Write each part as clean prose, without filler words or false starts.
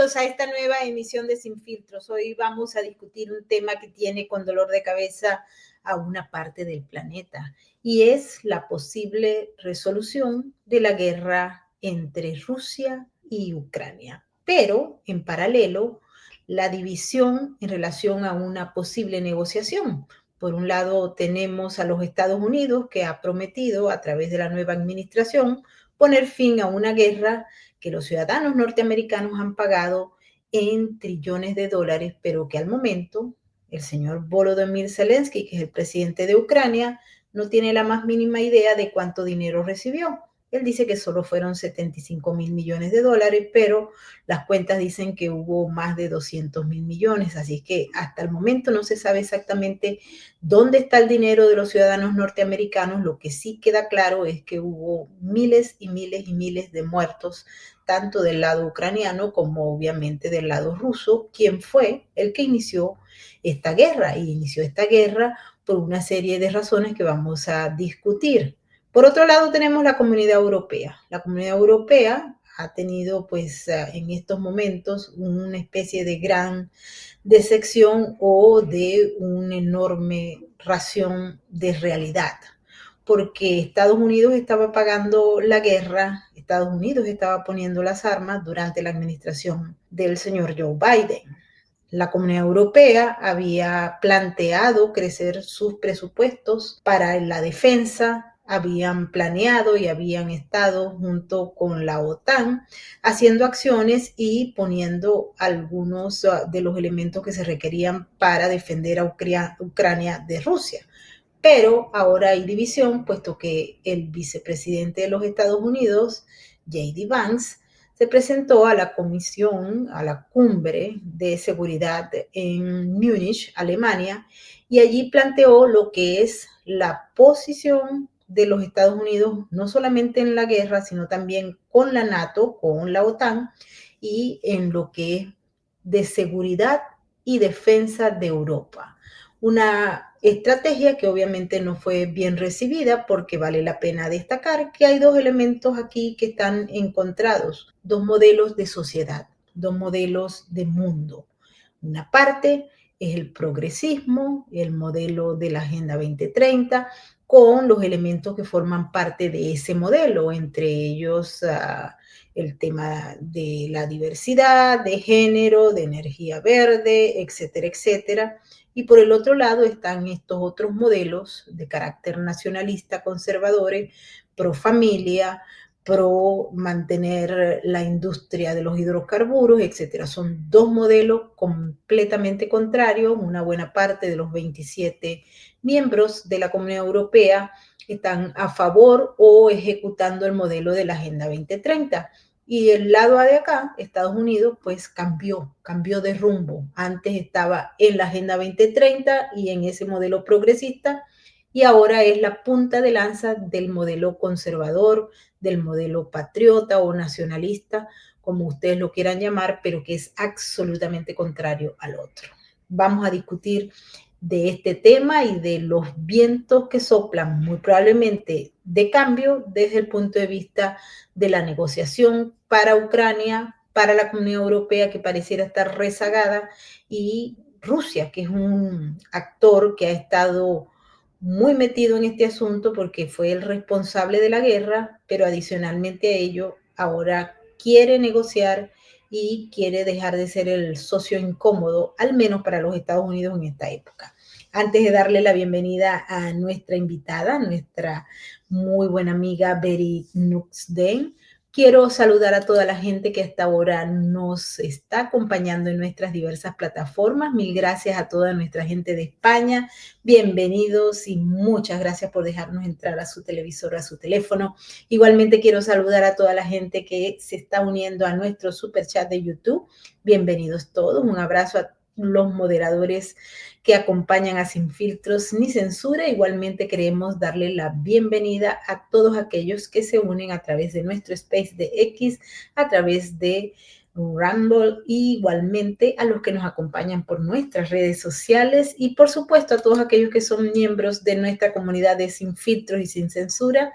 Bienvenidos a esta nueva emisión de Sin Filtros. Hoy vamos a discutir un tema que tiene con dolor de cabeza a una parte del planeta y es la posible resolución de la guerra entre Rusia y Ucrania. Pero, en paralelo, la división en relación a una posible negociación. Por un lado, tenemos a los Estados Unidos, que ha prometido, a través de la nueva administración, poner fin a una guerra que los ciudadanos norteamericanos han pagado en trillones de dólares, pero que al momento el señor Volodymyr Zelensky, que es el presidente de Ucrania, no tiene la más mínima idea de cuánto dinero recibió. Él dice que solo fueron 75 mil millones de dólares, pero las cuentas dicen que hubo más de 200 mil millones, así que hasta el momento no se sabe exactamente dónde está el dinero de los ciudadanos norteamericanos. Lo que sí queda claro es que hubo miles y miles y miles de muertos, tanto del lado ucraniano como obviamente del lado ruso, quien fue el que inició esta guerra, y inició esta guerra por una serie de razones que vamos a discutir. Por otro lado, tenemos la Comunidad Europea. La Comunidad Europea ha tenido, pues, en estos momentos una especie de gran decepción o de una enorme ración de realidad, porque Estados Unidos estaba pagando la guerra, Estados Unidos estaba poniendo las armas durante la administración del señor Joe Biden. La Comunidad Europea había planteado crecer sus presupuestos para la defensa, habían planeado y habían estado junto con la OTAN haciendo acciones y poniendo algunos de los elementos que se requerían para defender a Ucrania de Rusia. Pero ahora hay división, puesto que el vicepresidente de los Estados Unidos, J.D. Vance, se presentó a la comisión, a la cumbre de seguridad en Múnich, Alemania, y allí planteó lo que es la posición de los Estados Unidos, no solamente en la guerra, sino también con la NATO, con la OTAN, y en lo que es de seguridad y defensa de Europa. Una estrategia que obviamente no fue bien recibida, porque vale la pena destacar que hay dos elementos aquí que están encontrados, dos modelos de sociedad, dos modelos de mundo. Una parte es el progresismo, el modelo de la Agenda 2030, con los elementos que forman parte de ese modelo, entre ellos el tema de la diversidad, de género, de energía verde, etcétera, etcétera. Y por el otro lado están estos otros modelos de carácter nacionalista, conservadores, pro familia, pro mantener la industria de los hidrocarburos, etcétera. Son dos modelos completamente contrarios. Una buena parte de los 27 miembros de la Comunidad Europea están a favor o ejecutando el modelo de la Agenda 2030. Y el lado de acá, Estados Unidos, pues cambió de rumbo. Antes estaba en la Agenda 2030 y en ese modelo progresista, y ahora es la punta de lanza del modelo conservador, del modelo patriota o nacionalista, como ustedes lo quieran llamar, pero que es absolutamente contrario al otro. Vamos a discutir de este tema y de los vientos que soplan, muy probablemente de cambio desde el punto de vista de la negociación para Ucrania, para la Comunidad Europea, que pareciera estar rezagada, y Rusia, que es un actor que ha estado muy metido en este asunto porque fue el responsable de la guerra, pero adicionalmente a ello ahora quiere negociar y quiere dejar de ser el socio incómodo, al menos para los Estados Unidos en esta época. Antes de darle la bienvenida a nuestra invitada, nuestra muy buena amiga Berit Nuxden, quiero saludar a toda la gente que hasta ahora nos está acompañando en nuestras diversas plataformas. Mil gracias a toda nuestra gente de España. Bienvenidos y muchas gracias por dejarnos entrar a su televisor, a su teléfono. Igualmente quiero saludar a toda la gente que se está uniendo a nuestro super chat de YouTube. Bienvenidos todos. Un abrazo a los moderadores que acompañan a Sin Filtros ni Censura. Igualmente queremos darle la bienvenida a todos aquellos que se unen a través de nuestro space de X, a través de Rumble, y igualmente a los que nos acompañan por nuestras redes sociales, y por supuesto a todos aquellos que son miembros de nuestra comunidad de Sin Filtros y Sin Censura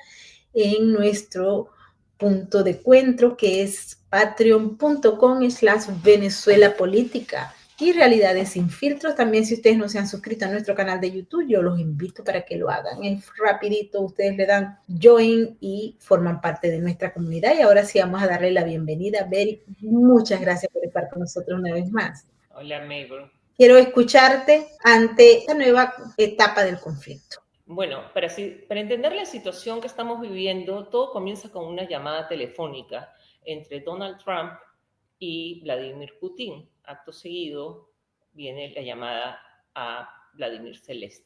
en nuestro punto de encuentro, que es patreon.com/Venezuela Política. Y Realidades Sin Filtros. También, si ustedes no se han suscrito a nuestro canal de YouTube, yo los invito para que lo hagan. Es rapidito, ustedes le dan join y forman parte de nuestra comunidad. Y ahora sí vamos a darle la bienvenida a Beri. Muchas gracias por estar con nosotros una vez más. Hola, Mabel. Quiero escucharte ante esta nueva etapa del conflicto. Bueno, para entender la situación que estamos viviendo, todo comienza con una llamada telefónica entre Donald Trump y Vladimir Putin. Acto seguido viene la llamada a Vladimir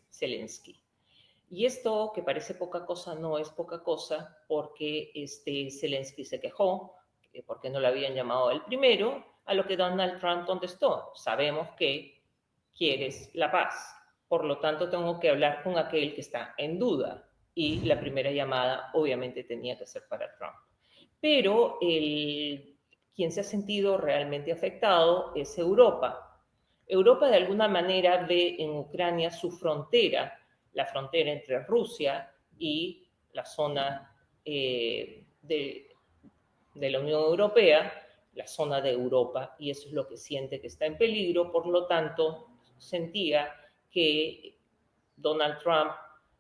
Zelensky. Y esto, que parece poca cosa, no es poca cosa, porque Zelensky se quejó porque no le habían llamado el primero, a lo que Donald Trump contestó: sabemos que quieres la paz, por lo tanto tengo que hablar con aquel que está en duda. Y la primera llamada obviamente tenía que ser para Trump. Pero quien se ha sentido realmente afectado es Europa. Europa de alguna manera ve en Ucrania su frontera, la frontera entre Rusia y la zona de la Unión Europea, la zona de Europa, y eso es lo que siente que está en peligro. Por lo tanto, sentía que Donald Trump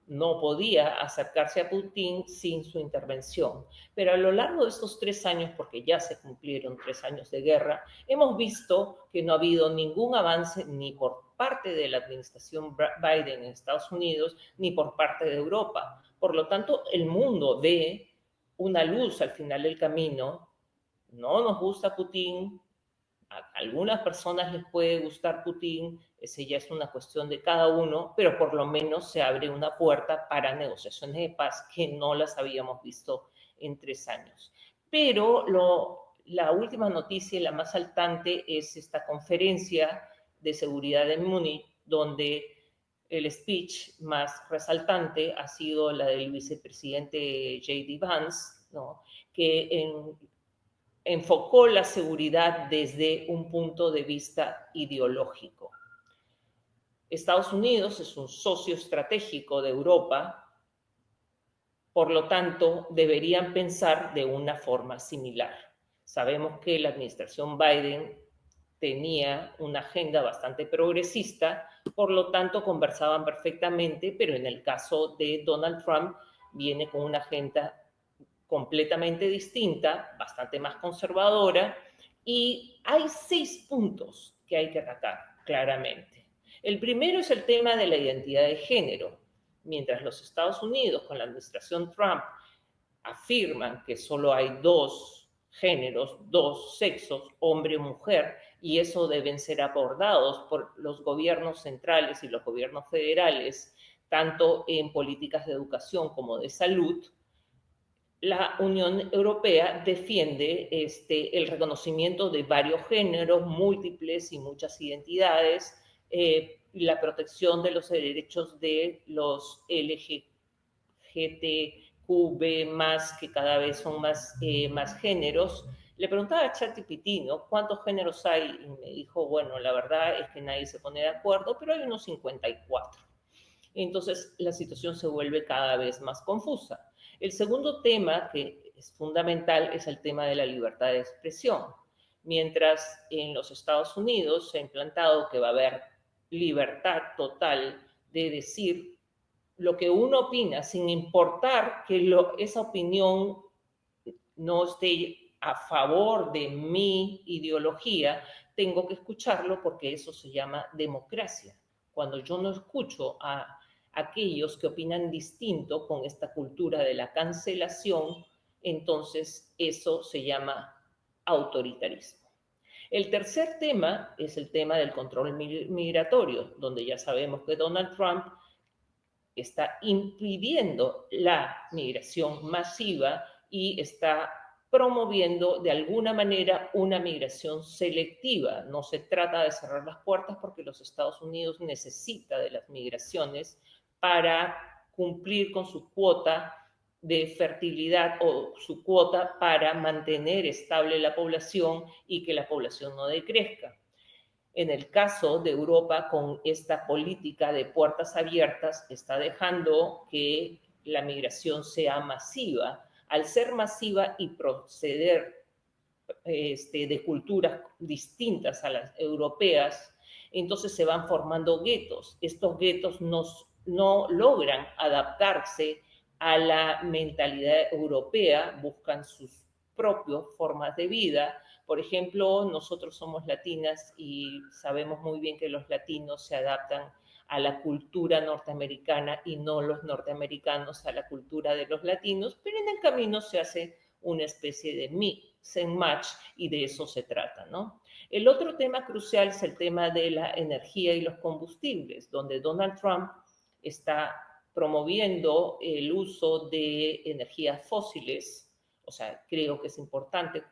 no podía acercarse a Putin sin su intervención. Pero a lo largo de estos 3 años, porque ya se cumplieron 3 años de guerra, hemos visto que no ha habido ningún avance ni por parte de la administración Biden en Estados Unidos, ni por parte de Europa. Por lo tanto, el mundo ve una luz al final del camino. No nos gusta Putin, a algunas personas les puede gustar Putin, ese ya es una cuestión de cada uno, pero por lo menos se abre una puerta para negociaciones de paz que no las habíamos visto en 3 años. Pero la última noticia y la más saltante es esta conferencia de seguridad en Múnich, donde el speech más resaltante ha sido la del vicepresidente J.D. Vance, ¿no?, que enfocó la seguridad desde un punto de vista ideológico. Estados Unidos es un socio estratégico de Europa, por lo tanto, deberían pensar de una forma similar. Sabemos que la administración Biden tenía una agenda bastante progresista, por lo tanto conversaban perfectamente, pero en el caso de Donald Trump viene con una agenda completamente distinta, bastante más conservadora, y hay 6 puntos que hay que atacar claramente. El primero es el tema de la identidad de género. Mientras los Estados Unidos, con la administración Trump, afirman que solo hay 2 géneros, 2 sexos, hombre y mujer, y eso deben ser abordados por los gobiernos centrales y los gobiernos federales, tanto en políticas de educación como de salud, la Unión Europea defiende el reconocimiento de varios géneros, múltiples y muchas identidades, la protección de los derechos de los LGBTQ+, más, que cada vez son más géneros. Le preguntaba a ChatGPT, ¿no?, ¿cuántos géneros hay? Y me dijo, bueno, la verdad es que nadie se pone de acuerdo, pero hay unos 54. Entonces la situación se vuelve cada vez más confusa. El segundo tema que es fundamental es el tema de la libertad de expresión. Mientras en los Estados Unidos se ha implantado que va a haber libertad total de decir lo que uno opina, sin importar que esa opinión no esté a favor de mi ideología, tengo que escucharlo porque eso se llama democracia. Cuando yo no escucho a aquellos que opinan distinto con esta cultura de la cancelación, entonces eso se llama autoritarismo. El tercer tema es el tema del control migratorio, donde ya sabemos que Donald Trump está impidiendo la migración masiva y está promoviendo de alguna manera una migración selectiva. No se trata de cerrar las puertas porque los Estados Unidos necesita de las migraciones para cumplir con su cuota de fertilidad o su cuota para mantener estable la población y que la población no decrezca. En el caso de Europa, con esta política de puertas abiertas, está dejando que la migración sea masiva al ser masiva y proceder de culturas distintas a las europeas, entonces se van formando guetos. Estos guetos no logran adaptarse a la mentalidad europea, buscan sus propias formas de vida. Por ejemplo, nosotros somos latinas y sabemos muy bien que los latinos se adaptan a la cultura norteamericana y no los norteamericanos a la cultura de los latinos, pero en el camino se hace una especie de mix and match y de eso se trata, ¿no? El otro tema crucial es el tema de la energía y los combustibles, donde Donald Trump está promoviendo el uso de energías fósiles. O sea, creo que es importante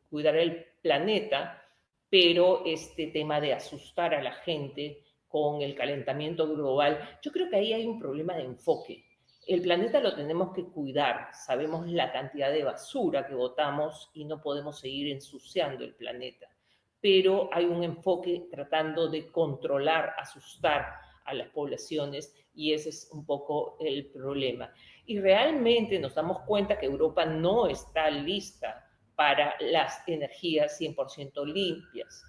cuidar el planeta, pero este tema de asustar a la gente con el calentamiento global, yo creo que ahí hay un problema de enfoque. El planeta lo tenemos que cuidar, sabemos la cantidad de basura que botamos y no podemos seguir ensuciando el planeta, pero hay un enfoque tratando de controlar, asustar a las poblaciones y ese es un poco el problema. Y realmente nos damos cuenta que Europa no está lista para las energías 100% limpias.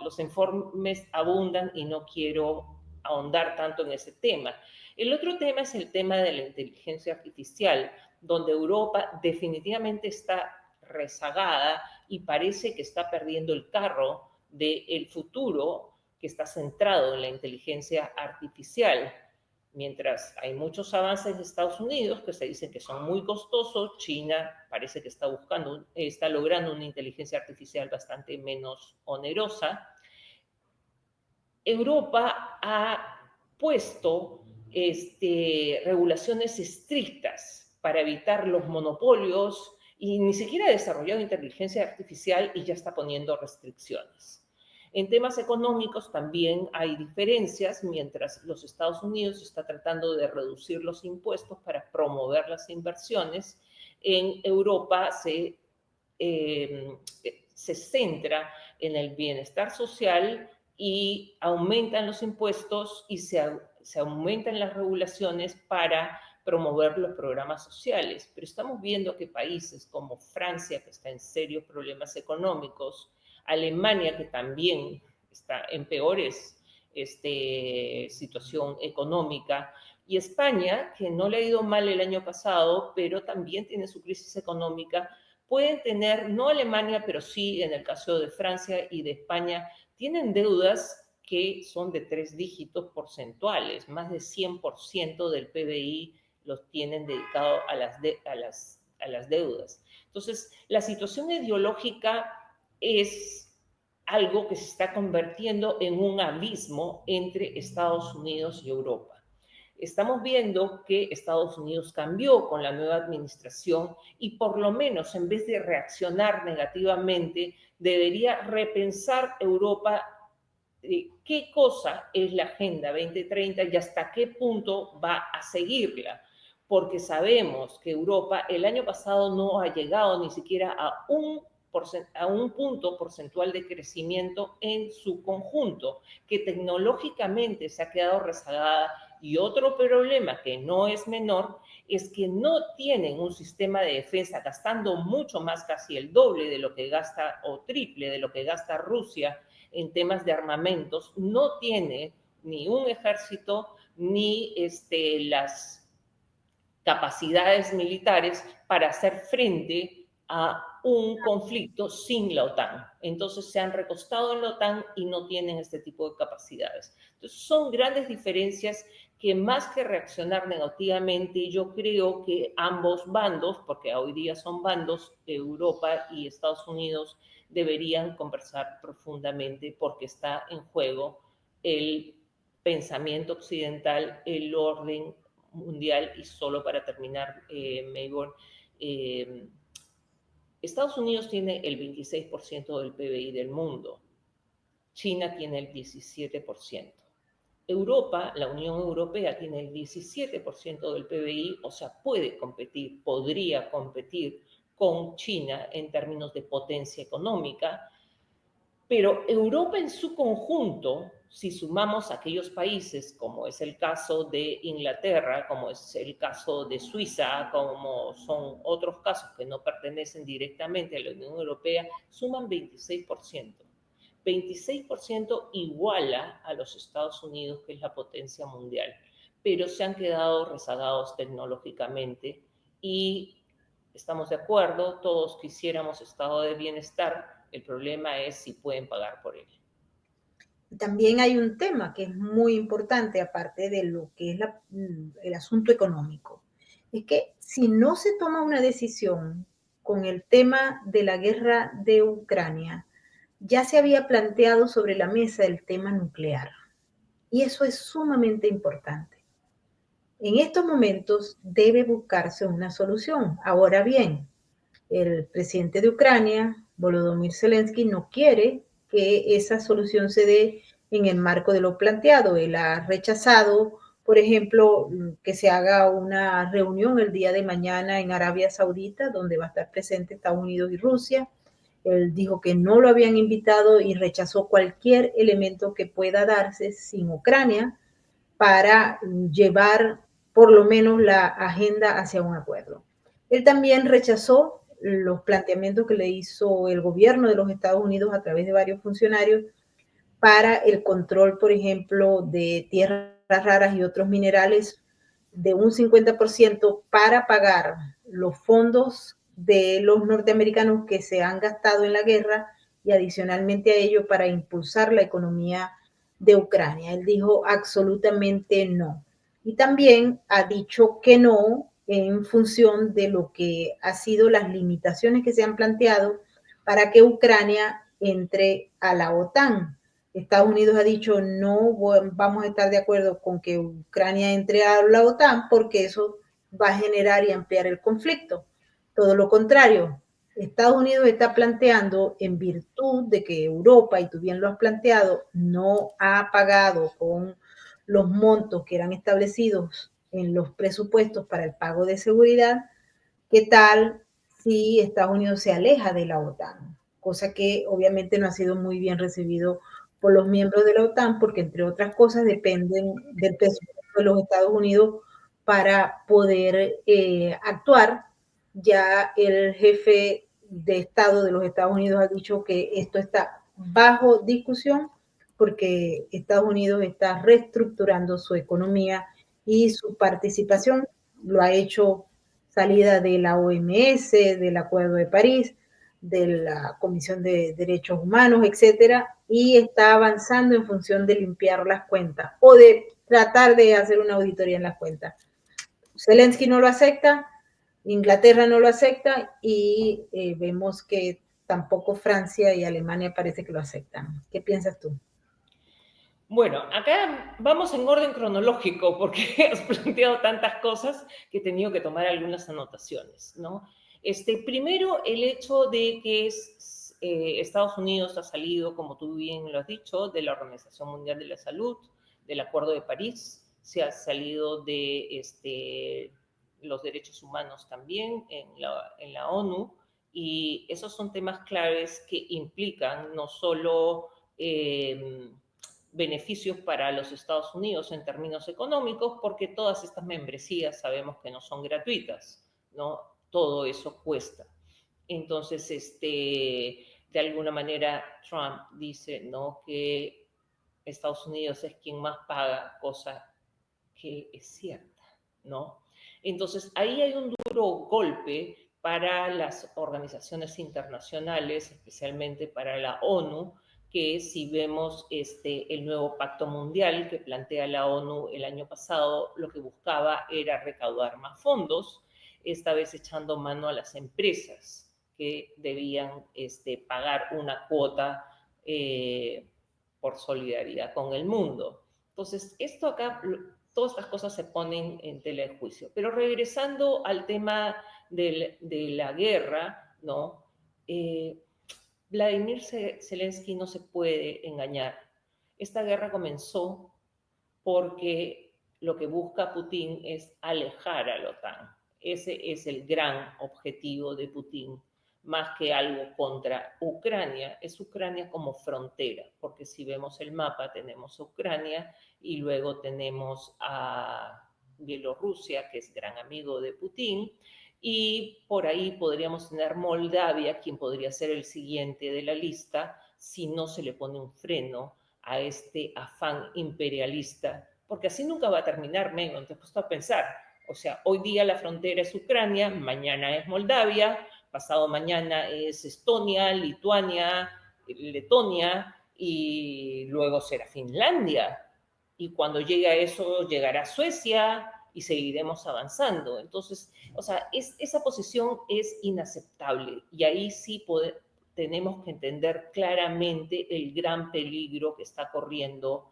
Los informes abundan y no quiero ahondar tanto en ese tema. El otro tema es el tema de la inteligencia artificial, donde Europa definitivamente está rezagada y parece que está perdiendo el carro del futuro que está centrado en la inteligencia artificial. Mientras hay muchos avances de Estados Unidos que se dicen que son muy costosos, China parece que está logrando una inteligencia artificial bastante menos onerosa. Europa ha puesto regulaciones estrictas para evitar los monopolios y ni siquiera ha desarrollado inteligencia artificial y ya está poniendo restricciones. En temas económicos también hay diferencias, mientras los Estados Unidos está tratando de reducir los impuestos para promover las inversiones, en Europa se centra en el bienestar social y aumentan los impuestos y se aumentan las regulaciones para promover los programas sociales. Pero estamos viendo que países como Francia, que está en serios problemas económicos, Alemania, que también está en peores situación económica, y España, que no le ha ido mal el año pasado, pero también tiene su crisis económica, pueden tener, no Alemania, pero sí en el caso de Francia y de España, tienen deudas que son de 3 dígitos porcentuales, más de 100% del PBI los tienen dedicado a las deudas. Entonces, la situación ideológica es algo que se está convirtiendo en un abismo entre Estados Unidos y Europa. Estamos viendo que Estados Unidos cambió con la nueva administración y por lo menos en vez de reaccionar negativamente, debería repensar Europa qué cosa es la Agenda 2030 y hasta qué punto va a seguirla. Porque sabemos que Europa el año pasado no ha llegado ni siquiera a un punto porcentual de crecimiento en su conjunto, que tecnológicamente se ha quedado rezagada. Y otro problema que no es menor es que no tienen un sistema de defensa, gastando mucho más, casi el doble de lo que gasta o triple de lo que gasta Rusia en temas de armamentos, no tiene ni un ejército ni las capacidades militares para hacer frente a un conflicto sin la OTAN. Entonces se han recostado en la OTAN y no tienen este tipo de capacidades. Entonces son grandes diferencias que más que reaccionar negativamente, yo creo que ambos bandos, porque hoy día son bandos, Europa y Estados Unidos, deberían conversar profundamente porque está en juego el pensamiento occidental, el orden mundial. Y solo para terminar, Maybor, Estados Unidos tiene el 26% del PBI del mundo, China tiene el 17%. Europa, la Unión Europea, tiene el 17% del PBI, o sea, podría competir con China en términos de potencia económica, Pero Europa en su conjunto, si sumamos aquellos países, como es el caso de Inglaterra, como es el caso de Suiza, como son otros casos que no pertenecen directamente a la Unión Europea, suman 26%. 26% iguala a los Estados Unidos, que es la potencia mundial, pero se han quedado rezagados tecnológicamente y estamos de acuerdo, todos quisiéramos estado de bienestar, el problema es si pueden pagar por él. También hay un tema que es muy importante, aparte de lo que es el asunto económico, es que si no se toma una decisión con el tema de la guerra de Ucrania, ya se había planteado sobre la mesa el tema nuclear. Y eso es sumamente importante. En estos momentos debe buscarse una solución. Ahora bien, el presidente de Ucrania, Volodymyr Zelensky, no quiere que esa solución se dé en el marco de lo planteado. Él ha rechazado, por ejemplo, que se haga una reunión el día de mañana en Arabia Saudita, donde va a estar presente Estados Unidos y Rusia. Él dijo que no lo habían invitado y rechazó cualquier elemento que pueda darse sin Ucrania para llevar por lo menos la agenda hacia un acuerdo. Él también rechazó los planteamientos que le hizo el gobierno de los Estados Unidos a través de varios funcionarios para el control, por ejemplo, de tierras raras y otros minerales de un 50% para pagar los fondos de los norteamericanos que se han gastado en la guerra y adicionalmente a ello para impulsar la economía de Ucrania. Él dijo absolutamente no. Y también ha dicho que no en función de lo que ha sido las limitaciones que se han planteado para que Ucrania entre a la OTAN. Estados Unidos ha dicho no vamos a estar de acuerdo con que Ucrania entre a la OTAN porque eso va a generar y ampliar el conflicto. Todo lo contrario, Estados Unidos está planteando, en virtud de que Europa, y tú bien lo has planteado, no ha pagado con los montos que eran establecidos en los presupuestos para el pago de seguridad, ¿qué tal si Estados Unidos se aleja de la OTAN? Cosa que obviamente no ha sido muy bien recibido por los miembros de la OTAN, porque entre otras cosas dependen del presupuesto de los Estados Unidos para poder actuar. Ya el jefe de Estado de los Estados Unidos ha dicho que esto está bajo discusión porque Estados Unidos está reestructurando su economía y su participación lo ha hecho salida de la OMS, del Acuerdo de París, de la Comisión de Derechos Humanos, etcétera, y está avanzando en función de limpiar las cuentas o de tratar de hacer una auditoría en las cuentas. Zelensky no lo acepta, Inglaterra no lo acepta y vemos que tampoco Francia y Alemania parece que lo aceptan. ¿Qué piensas tú? Bueno, acá vamos en orden cronológico porque has planteado tantas cosas que he tenido que tomar algunas anotaciones, ¿no? Primero, el hecho de que Estados Unidos ha salido, como tú bien lo has dicho, de la Organización Mundial de la Salud, del Acuerdo de París, se ha salido de los derechos humanos también en la ONU, y esos son temas claves que implican no solo beneficios para los Estados Unidos en términos económicos, porque todas estas membresías sabemos que no son gratuitas, ¿no? Todo eso cuesta. Entonces, de alguna manera, Trump dice, ¿no?, que Estados Unidos es quien más paga, cosa que es cierta, ¿no? Entonces, ahí hay un duro golpe para las organizaciones internacionales, especialmente para la ONU, que si vemos el nuevo pacto mundial que plantea la ONU el año pasado, lo que buscaba era recaudar más fondos, esta vez echando mano a las empresas que debían pagar una cuota por solidaridad con el mundo. Entonces, esto acá, todas estas cosas se ponen en tela de juicio. Pero regresando al tema de la guerra, ¿no? Vladimir Zelensky no se puede engañar. Esta guerra comenzó porque lo que busca Putin es alejar a la OTAN. Ese es el gran objetivo de Putin, más que algo contra Ucrania, es Ucrania como frontera, porque si vemos el mapa tenemos Ucrania y luego tenemos a Bielorrusia, que es gran amigo de Putin, y por ahí podríamos tener Moldavia, quien podría ser el siguiente de la lista si no se le pone un freno a este afán imperialista, porque así nunca va a terminar, Megan, te he puesto a pensar. O sea, hoy día la frontera es Ucrania, mañana es Moldavia, pasado mañana es Estonia, Lituania, Letonia y luego será Finlandia. Y cuando llegue a eso, llegará Suecia y seguiremos avanzando. Entonces, o sea, esa posición es inaceptable y ahí sí tenemos que entender claramente el gran peligro que está corriendo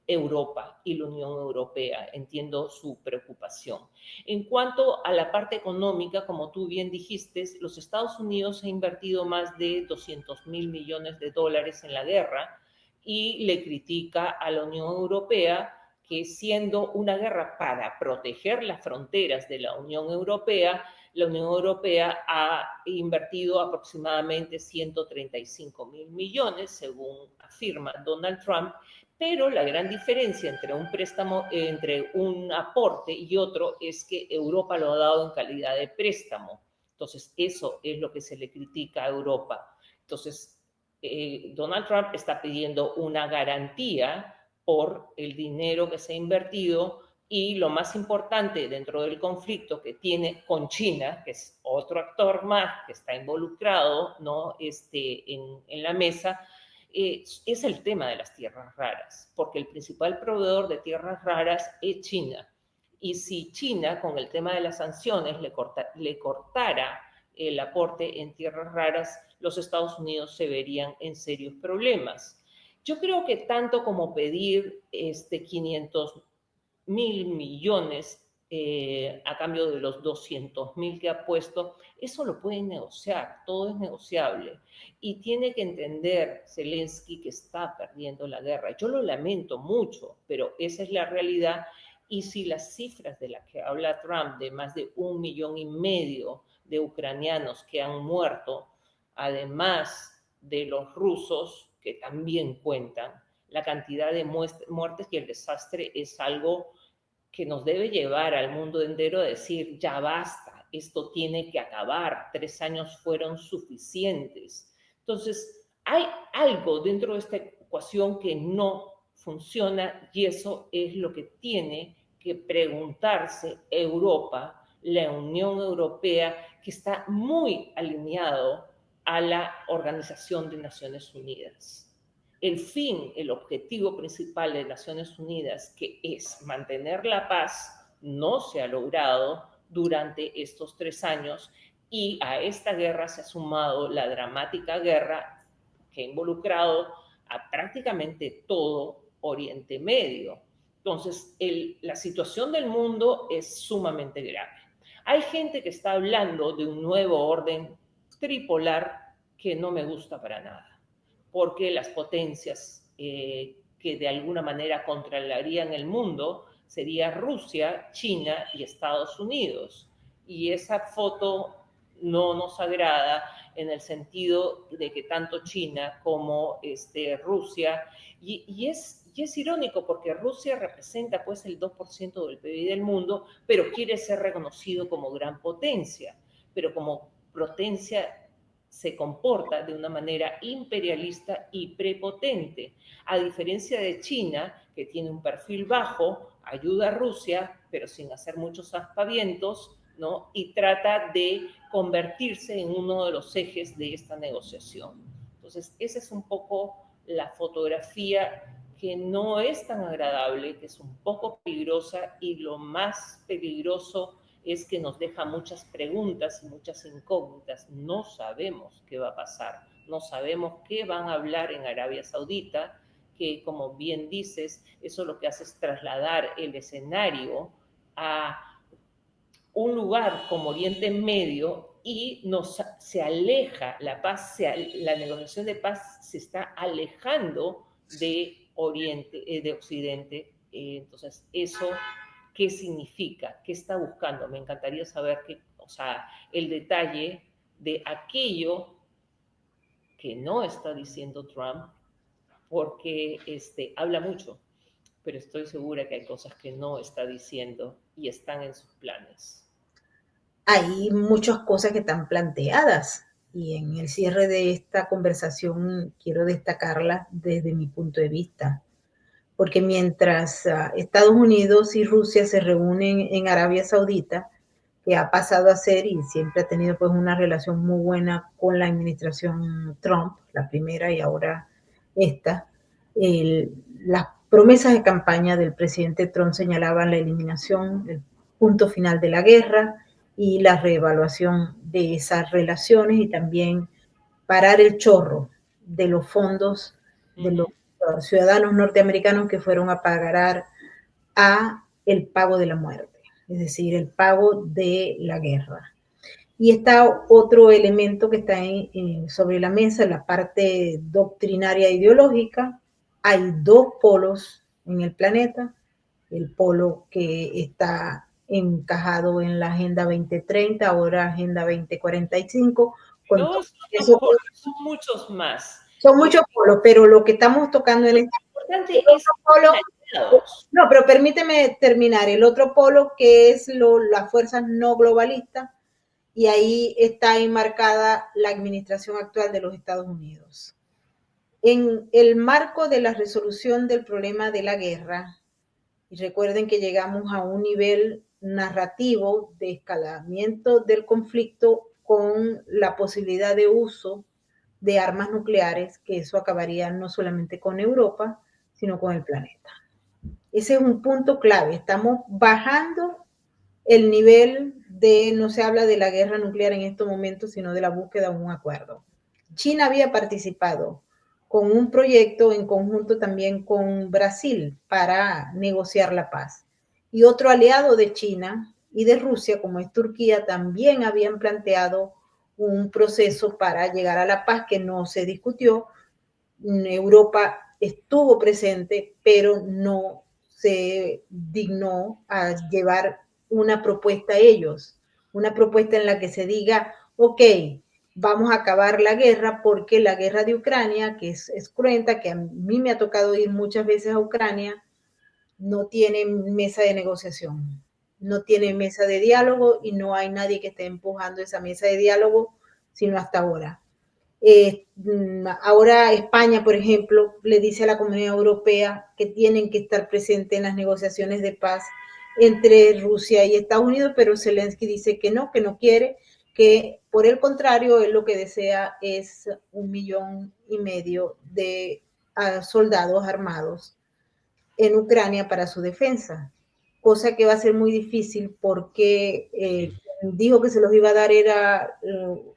Europa y la Unión Europea. Entiendo su preocupación. En cuanto a la parte económica, como tú bien dijiste, los Estados Unidos ha invertido más de 200.000 millones de dólares en la guerra y le critica a la Unión Europea que siendo una guerra para proteger las fronteras de la Unión Europea ha invertido aproximadamente 135.000 millones, según afirma Donald Trump, pero la gran diferencia entre un préstamo, entre un aporte y otro es que Europa lo ha dado en calidad de préstamo. Entonces, eso es lo que se le critica a Europa. Entonces, Donald Trump está pidiendo una garantía por el dinero que se ha invertido y lo más importante dentro del conflicto que tiene con China, que es otro actor más que está involucrado, ¿no? En la mesa, es el tema de las tierras raras, porque el principal proveedor de tierras raras es China. Y si China, con el tema de las sanciones, le cortara el aporte en tierras raras, los Estados Unidos se verían en serios problemas. Yo creo que tanto como pedir 500.000 millones a cambio de los 200.000 que ha puesto, eso lo pueden negociar, todo es negociable. Y tiene que entender Zelensky que está perdiendo la guerra. Yo lo lamento mucho, pero esa es la realidad. Y si las cifras de las que habla Trump, de más de 1,5 millones de ucranianos que han muerto, además de los rusos, que también cuentan, la cantidad de muertes y el desastre es algo que nos debe llevar al mundo entero a decir, ya basta, esto tiene que acabar, 3 años fueron suficientes. Entonces, hay algo dentro de esta ecuación que no funciona y eso es lo que tiene que preguntarse Europa, la Unión Europea, que está muy alineado a la Organización de Naciones Unidas. El fin, el objetivo principal de Naciones Unidas, que es mantener la paz, no se ha logrado durante estos 3 años y a esta guerra se ha sumado la dramática guerra que ha involucrado a prácticamente todo Oriente Medio. Entonces, la situación del mundo es sumamente grave. Hay gente que está hablando de un nuevo orden tripolar que no me gusta para nada, porque las potencias que de alguna manera controlarían el mundo sería Rusia, China y Estados Unidos. Y esa foto no nos agrada en el sentido de que tanto China como Rusia, y es irónico porque Rusia representa pues el 2% del PIB del mundo, pero quiere ser reconocido como gran potencia, pero como potencia se comporta de una manera imperialista y prepotente, a diferencia de China, que tiene un perfil bajo, ayuda a Rusia, pero sin hacer muchos aspavientos, ¿no? Y trata de convertirse en uno de los ejes de esta negociación. Entonces, esa es un poco la fotografía que no es tan agradable, que es un poco peligrosa y lo más peligroso es que nos deja muchas preguntas y muchas incógnitas. No sabemos qué va a pasar, no sabemos qué van a hablar en Arabia Saudita, que como bien dices, eso lo que hace es trasladar el escenario a un lugar como Oriente Medio y se aleja, la paz, la negociación de paz se está alejando de Oriente, de Occidente. Entonces, eso, ¿qué significa? ¿Qué está buscando? Me encantaría saber qué, o sea, el detalle de aquello que no está diciendo Trump, porque habla mucho, pero estoy segura que hay cosas que no está diciendo y están en sus planes. Hay muchas cosas que están planteadas y en el cierre de esta conversación quiero destacarlas desde mi punto de vista, porque mientras Estados Unidos y Rusia se reúnen en Arabia Saudita, que ha pasado a ser y siempre ha tenido pues una relación muy buena con la administración Trump, la primera y ahora esta, las promesas de campaña del presidente Trump señalaban la eliminación, el punto final de la guerra y la reevaluación de esas relaciones y también parar el chorro de los fondos de los ciudadanos norteamericanos que fueron a pagar a el pago de la muerte, es decir, el pago de la guerra. Y está otro elemento que está sobre la mesa, la parte doctrinaria ideológica. Hay dos polos en el planeta, el polo que está encajado en la Agenda 2030, ahora Agenda 2045. Con No todo son dos eso, polos, son muchos más. son muchos polos, pero lo que estamos tocando en este Importante es polo, aliados. no, pero permíteme terminar, el otro polo que es las fuerzas no globalistas, y ahí está enmarcada la administración actual de los Estados Unidos. En el marco de la resolución del problema de la guerra, y recuerden que llegamos a un nivel narrativo de escalamiento del conflicto con la posibilidad de uso de armas nucleares, que eso acabaría no solamente con Europa, sino con el planeta. Ese es un punto clave. Estamos bajando el nivel de, no se habla de la guerra nuclear en estos momentos, sino de la búsqueda de un acuerdo. China había participado con un proyecto en conjunto también con Brasil para negociar la paz. Y otro aliado de China y de Rusia, como es Turquía, también habían planteado un proceso para llegar a la paz que no se discutió. Europa estuvo presente, pero no se dignó a llevar una propuesta a ellos, una propuesta en la que se diga, ok, vamos a acabar la guerra porque la guerra de Ucrania, que es cruenta, que a mí me ha tocado ir muchas veces a Ucrania, no tiene mesa de negociación, no tiene mesa de diálogo y no hay nadie que esté empujando esa mesa de diálogo, sino hasta ahora. Ahora España, por ejemplo, le dice a la Comunidad Europea que tienen que estar presentes en las negociaciones de paz entre Rusia y Estados Unidos, pero Zelensky dice que no quiere, que por el contrario, él lo que desea es 1,5 millones de soldados armados en Ucrania para su defensa, cosa que va a ser muy difícil porque dijo que se los iba a dar era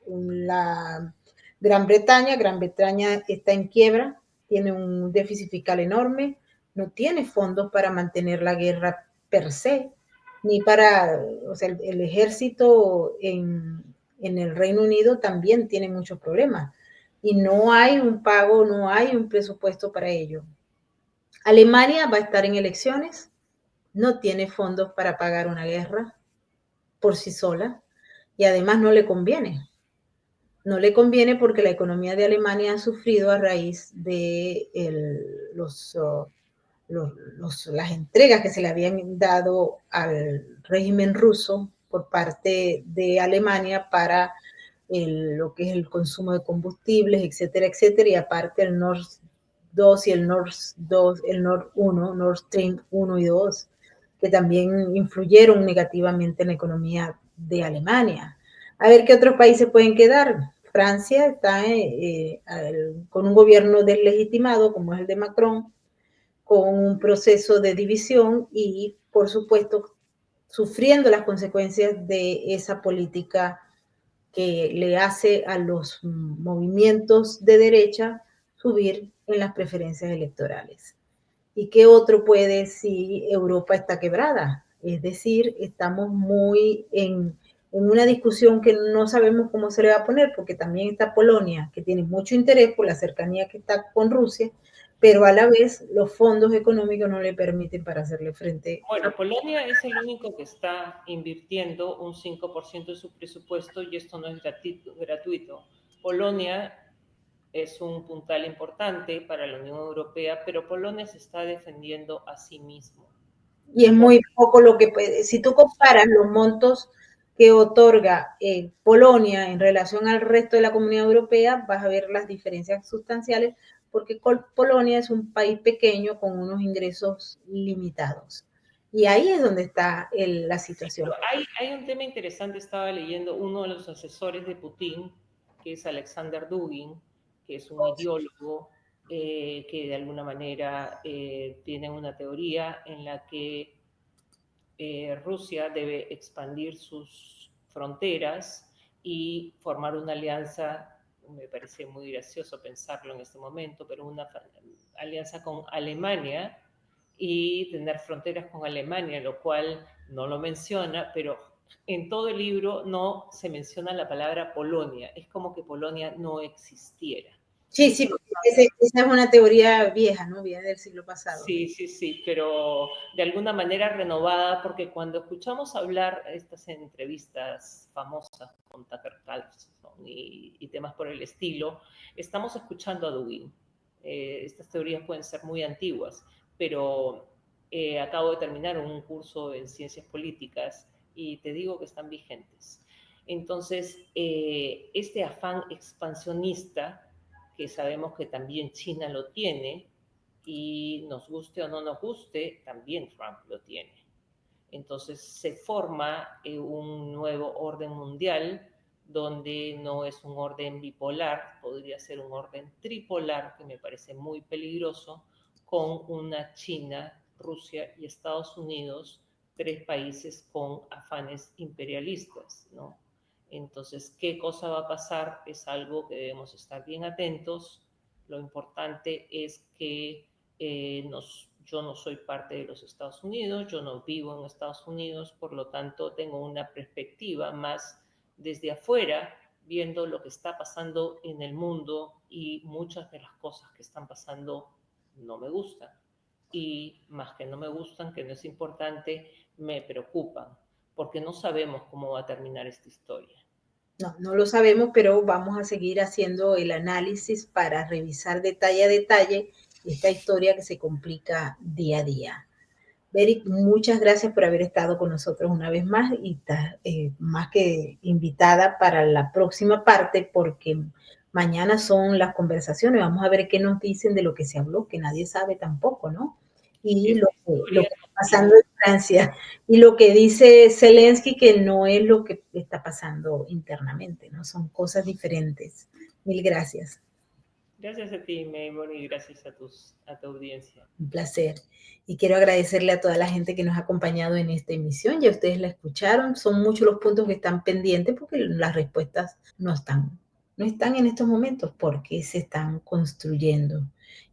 la Gran Bretaña. Gran Bretaña está en quiebra, tiene un déficit fiscal enorme, no tiene fondos para mantener la guerra per se, ni para, o sea, el ejército en el Reino Unido también tiene muchos problemas y no hay un pago, no hay un presupuesto para ello. Alemania va a estar en elecciones, no tiene fondos para pagar una guerra por sí sola y además no le conviene. No le conviene porque la economía de Alemania ha sufrido a raíz de las entregas que se le habían dado al régimen ruso por parte de Alemania para lo que es el consumo de combustibles, etcétera, etcétera, y aparte el Nord 2 y el Nord 2, el Nord 1, Nord Stream 1 y 2, que también influyeron negativamente en la economía de Alemania. A ver qué otros países pueden quedar. Francia está con un gobierno deslegitimado, como es el de Macron, con un proceso de división y, por supuesto, sufriendo las consecuencias de esa política que le hace a los movimientos de derecha subir en las preferencias electorales. ¿Y qué otro puede si Europa está quebrada? Es decir, estamos muy en una discusión que no sabemos cómo se le va a poner, porque también está Polonia, que tiene mucho interés por la cercanía que está con Rusia, pero a la vez los fondos económicos no le permiten para hacerle frente. Bueno, Polonia es el único que está invirtiendo un 5% de su presupuesto y esto no es gratuito. Polonia es un puntal importante para la Unión Europea, pero Polonia se está defendiendo a sí mismo. Y es muy poco lo que puede. Si tú comparas los montos que otorga Polonia en relación al resto de la Comunidad Europea, vas a ver las diferencias sustanciales, porque Polonia es un país pequeño con unos ingresos limitados. Y ahí es donde está la situación. Sí, hay un tema interesante, estaba leyendo uno de los asesores de Putin, que es Alexander Dugin, que es un ideólogo que de alguna manera tiene una teoría en la que Rusia debe expandir sus fronteras y formar una alianza, me parece muy gracioso pensarlo en este momento, pero una alianza con Alemania y tener fronteras con Alemania, lo cual no lo menciona, pero en todo el libro no se menciona la palabra Polonia, es como que Polonia no existiera. Sí, sí, esa es una teoría vieja, ¿no? Viene del siglo pasado. Sí, pero de alguna manera renovada, porque cuando escuchamos hablar estas entrevistas famosas con Tucker Carlson y temas por el estilo, estamos escuchando a Dugin. Estas teorías pueden ser muy antiguas, pero acabo de terminar un curso en ciencias políticas y te digo que están vigentes. Entonces, este afán expansionista, que sabemos que también China lo tiene, y nos guste o no nos guste, también Trump lo tiene. Entonces se forma un nuevo orden mundial donde no es un orden bipolar, podría ser un orden tripolar, que me parece muy peligroso, con una China, Rusia y Estados Unidos, 3 países con afanes imperialistas, ¿no? Entonces, ¿qué cosa va a pasar? Es algo que debemos estar bien atentos. Lo importante es que yo no soy parte de los Estados Unidos, yo no vivo en Estados Unidos, por lo tanto tengo una perspectiva más desde afuera, viendo lo que está pasando en el mundo, y muchas de las cosas que están pasando no me gustan. Y más que no me gustan, que no es importante, me preocupan, porque no sabemos cómo va a terminar esta historia. No lo sabemos, pero vamos a seguir haciendo el análisis para revisar detalle a detalle esta historia que se complica día a día. Beric, muchas gracias por haber estado con nosotros una vez más y más que invitada para la próxima parte, porque mañana son las conversaciones. Vamos a ver qué nos dicen de lo que se habló, que nadie sabe tampoco, ¿no? Y lo que está pasando en Francia. Y lo que dice Zelensky, que no es lo que está pasando internamente, ¿no? Son cosas diferentes. Mil gracias. Gracias a ti, Maybon, y gracias a tu audiencia. Un placer. Y quiero agradecerle a toda la gente que nos ha acompañado en esta emisión. Ya ustedes la escucharon. Son muchos los puntos que están pendientes porque las respuestas no están en estos momentos, porque se están construyendo.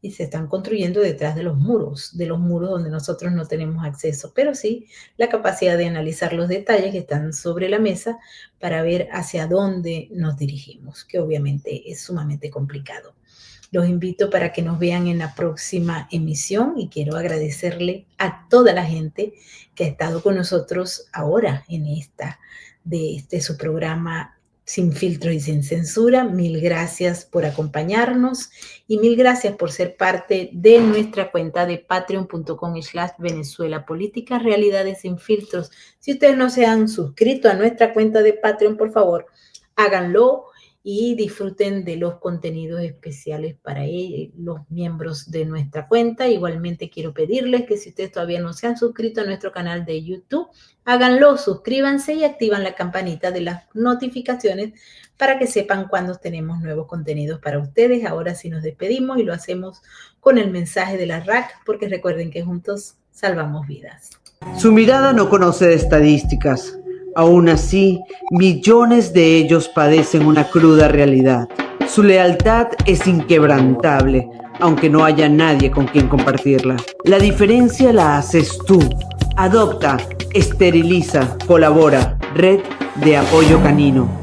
Y se están construyendo detrás de los muros donde nosotros no tenemos acceso, pero sí la capacidad de analizar los detalles que están sobre la mesa para ver hacia dónde nos dirigimos, que obviamente es sumamente complicado. Los invito para que nos vean en la próxima emisión y quiero agradecerle a toda la gente que ha estado con nosotros ahora en su programa Sin Filtros y Sin Censura. Mil gracias por acompañarnos y mil gracias por ser parte de nuestra cuenta de patreon.com/Venezuela Política Realidades Sin Filtros. Si ustedes no se han suscrito a nuestra cuenta de Patreon, por favor, háganlo y disfruten de los contenidos especiales para los miembros de nuestra cuenta. Igualmente quiero pedirles que si ustedes todavía no se han suscrito a nuestro canal de YouTube, háganlo, suscríbanse y activan la campanita de las notificaciones para que sepan cuando tenemos nuevos contenidos para ustedes. Ahora sí nos despedimos y lo hacemos con el mensaje de la RAC, porque recuerden que juntos salvamos vidas. Su mirada no conoce de estadísticas. Aún así, millones de ellos padecen una cruda realidad. Su lealtad es inquebrantable, aunque no haya nadie con quien compartirla. La diferencia la haces tú. Adopta, esteriliza, colabora. Red de Apoyo Canino.